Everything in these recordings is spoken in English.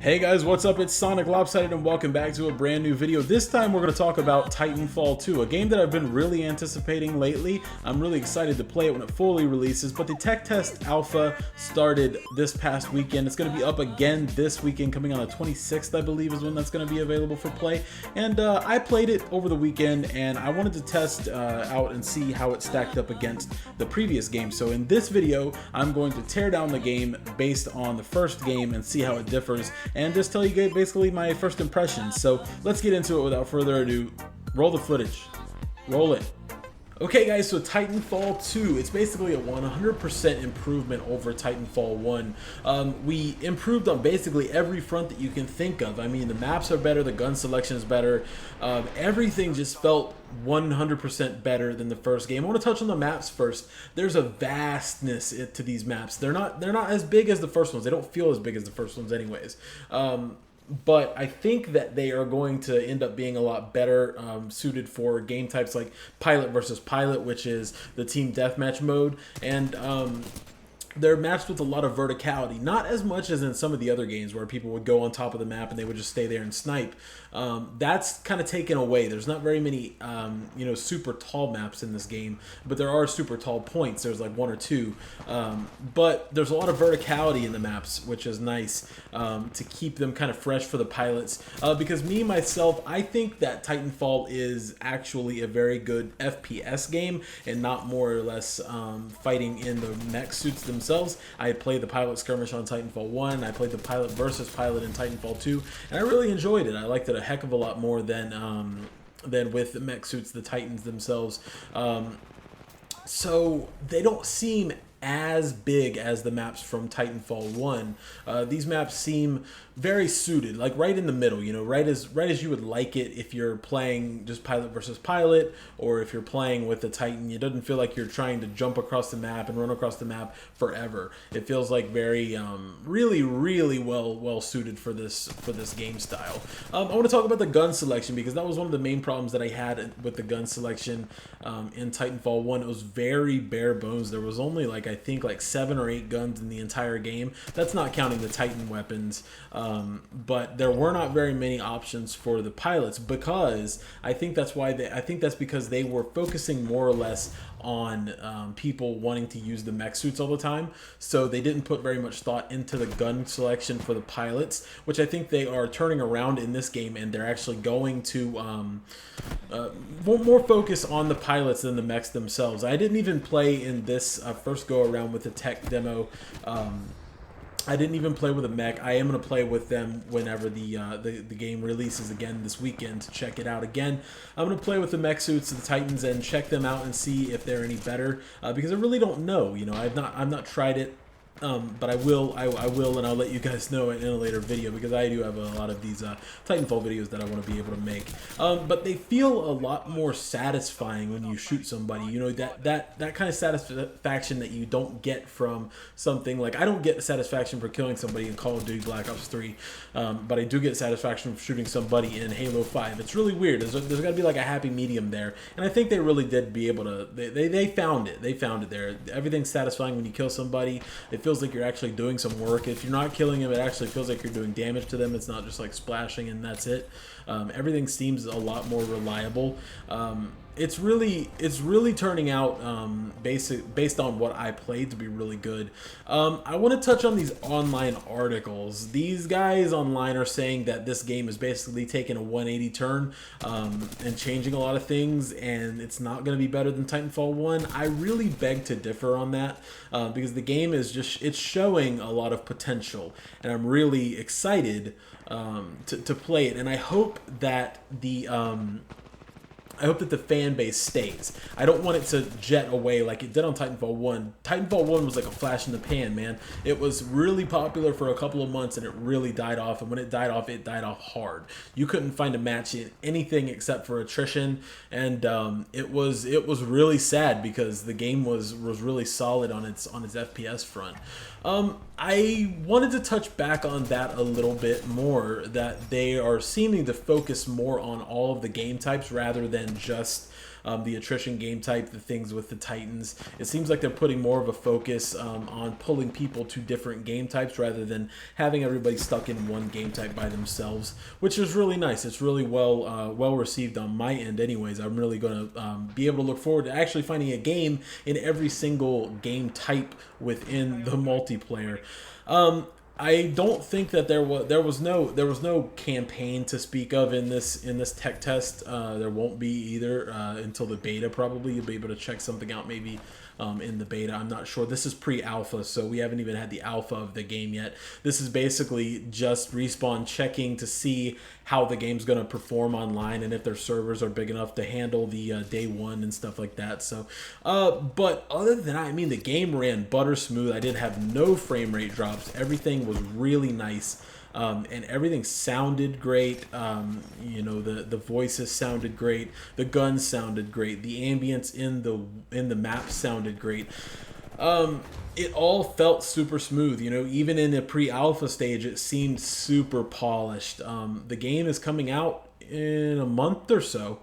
Hey guys, what's up? It's Sonic Lopsided and welcome back to a brand new video. This time we're going to talk about Titanfall 2, a game that I've been really anticipating lately. I'm really excited to play it when it fully releases, but the tech test alpha started this past weekend. It's going to be up again this weekend, coming on the 26th, I believe, is when that's going to be available for play. And I played it over the weekend, and I wanted to test out and see how it stacked up against the previous game. So in this video, I'm going to tear down the game based on the first game and see how it differs, and just tell you guys basically my first impressions. So let's get into it without further ado. Roll the footage. Roll it. Okay guys, so Titanfall 2, it's basically a 100% improvement over Titanfall 1. We improved on basically every front that you can think of. I mean, the maps are better, the gun selection is better, everything just felt 100% better than the first game. I want to touch on the maps first. There's a vastness to these maps. They're not as big as the first ones. They don't feel as big as the first ones anyways. But I think that they are going to end up being a lot better suited for game types like pilot versus pilot, which is the team deathmatch mode, and they're matched with a lot of verticality, not as much as in some of the other games where people would go on top of the map and they would just stay there and snipe. That's kind of taken away. There's not very many super tall maps in this game, but there are super tall points. There's like one or two, but there's a lot of verticality in the maps, which is nice to keep them kind of fresh for the pilots, because myself, I think that Titanfall is actually a very good FPS game and not more or less fighting in the mech suits themselves. I played the pilot skirmish on Titanfall 1, I played the pilot versus pilot in Titanfall 2, and I really enjoyed it. I liked it a heck of a lot more than with the mech suits, the Titans themselves. So they don't seem as big as the maps from Titanfall 1. These maps seem very suited, like right in the middle, right as you would like it if you're playing just pilot versus pilot, or if you're playing with the Titan. It doesn't feel like you're trying to jump across the map and run across the map forever. It feels like very really well suited for this game style. I want to talk about the gun selection, because that was one of the main problems that I had with the gun selection in Titanfall 1. It was very bare bones. There was only I think 7 or 8 guns in the entire game. That's not counting the Titan weapons. But there were not very many options for the pilots, because I think that's because they were focusing more or less on people wanting to use the mech suits all the time. So they didn't put very much thought into the gun selection for the pilots, which I think they are turning around in this game, and they're actually going to more focus on the pilots than the mechs themselves. I didn't even play in this first go around with the tech demo. I didn't even play with a mech. I am going to play with them whenever the game releases again this weekend to check it out again. I'm going to play with the mech suits, the Titans, and check them out and see if they're any better, because I really don't know. I've not tried it. But I will, and I'll let you guys know in a later video, because I do have a lot of these Titanfall videos that I want to be able to make. But they feel a lot more satisfying when you shoot somebody. That kind of satisfaction that you don't get from something like, I don't get satisfaction for killing somebody in Call of Duty Black Ops 3, but I do get satisfaction from shooting somebody in Halo 5. It's really weird. There's got to be a happy medium there, and I think they really did be able to. They found it. They found it there. Everything's satisfying when you kill somebody. It feels like you're actually doing some work. If you're not killing them, it actually feels like you're doing damage to them. It's not just splashing and that's it. Everything seems a lot more reliable. It's really turning out based on what I played to be really good. I want to touch on these online articles. These guys online are saying that this game is basically taking a 180 turn and changing a lot of things, and it's not going to be better than Titanfall 1. I really beg to differ on that, because the game is it's showing a lot of potential, and I'm really excited to play it, and I hope that the fan base stays. I don't want it to jet away like it did on Titanfall 1. Titanfall 1 was like a flash in the pan, man. It was really popular for a couple of months, and it really died off. And when it died off hard. You couldn't find a match in anything except for attrition, and it was really sad, because the game was really solid on its FPS front. I wanted to touch back on that a little bit more, that they are seeming to focus more on all of the game types rather than just the attrition game type, the things with the Titans. It seems like they're putting more of a focus on pulling people to different game types rather than having everybody stuck in one game type by themselves, which is really nice. It's really well received on my end anyways. I'm really going to be able to look forward to actually finding a game in every single game type within the multiplayer. I don't think that there was no campaign to speak of in this tech test. There won't be either until the beta. Probably you'll be able to check something out maybe in the beta. I'm not sure. This is pre-alpha, so we haven't even had the alpha of the game yet. This is basically just Respawn checking to see how the game's going to perform online and if their servers are big enough to handle the day one and stuff like that. So, but other than that, I mean, the game ran butter smooth. I did have no frame rate drops. Everything was really nice. And everything sounded great. You know, the voices sounded great. The guns sounded great. The ambience in the map sounded great. It all felt super smooth. You know, even in the pre-alpha stage, it seemed super polished. The game is coming out in a month or so.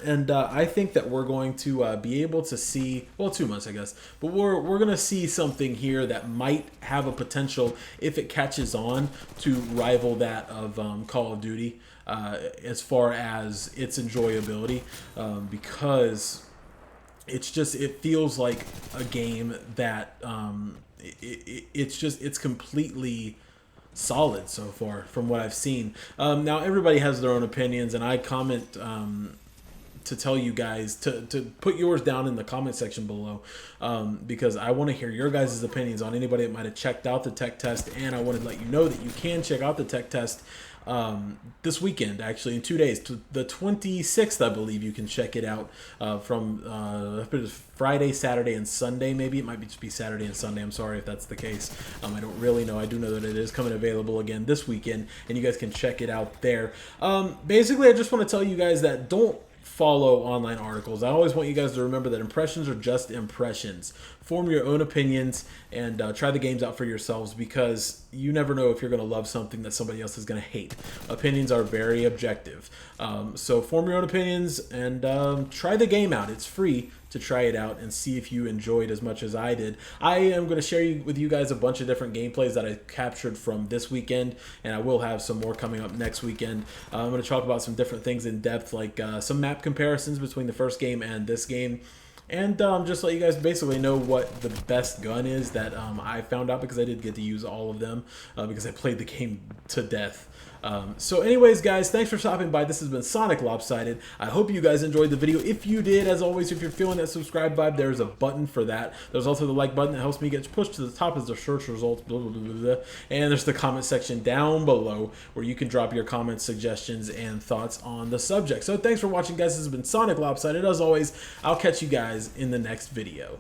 And I think that we're going to be able to see, well, 2 months, I guess, but we're going to see something here that might have a potential, if it catches on, to rival that of Call of Duty as far as its enjoyability, because it feels like a game that it's completely solid so far from what I've seen. Now, everybody has their own opinions, and I comment to tell you guys to put yours down in the comment section below, because I want to hear your guys' opinions on anybody that might have checked out the tech test, and I wanted to let you know that you can check out the tech test this weekend, actually in 2 days, to the 26th, I believe. You can check it out from Friday, Saturday, and Sunday. Maybe it might just be Saturday and Sunday. I'm sorry if that's the case. I don't really know. I do know that it is coming available again this weekend, and you guys can check it out there. Basically, I just want to tell you guys that don't follow online articles. I always want you guys to remember that impressions are just impressions. Form your own opinions and try the games out for yourselves, because you never know if you're going to love something that somebody else is going to hate. Opinions are very objective. So form your own opinions and try the game out. It's free to try it out and see if you enjoyed as much as I did. I am going to share with you guys a bunch of different gameplays that I captured from this weekend, and I will have some more coming up next weekend. I'm going to talk about some different things in depth, like some map comparisons between the first game and this game. And just let you guys basically know what the best gun is that I found out, because I did get to use all of them because I played the game to death. So anyways, guys, thanks for stopping by. This has been Sonic Lopsided. I hope you guys enjoyed the video. If you did, as always, if you're feeling that subscribe vibe, there's a button for that. There's also the like button that helps me get pushed to the top as the search results, blah, blah, blah, blah, blah. And there's the comment section down below where you can drop your comments, suggestions, and thoughts on the subject. So thanks for watching, guys. This has been Sonic Lopsided. As always, I'll catch you guys in the next video.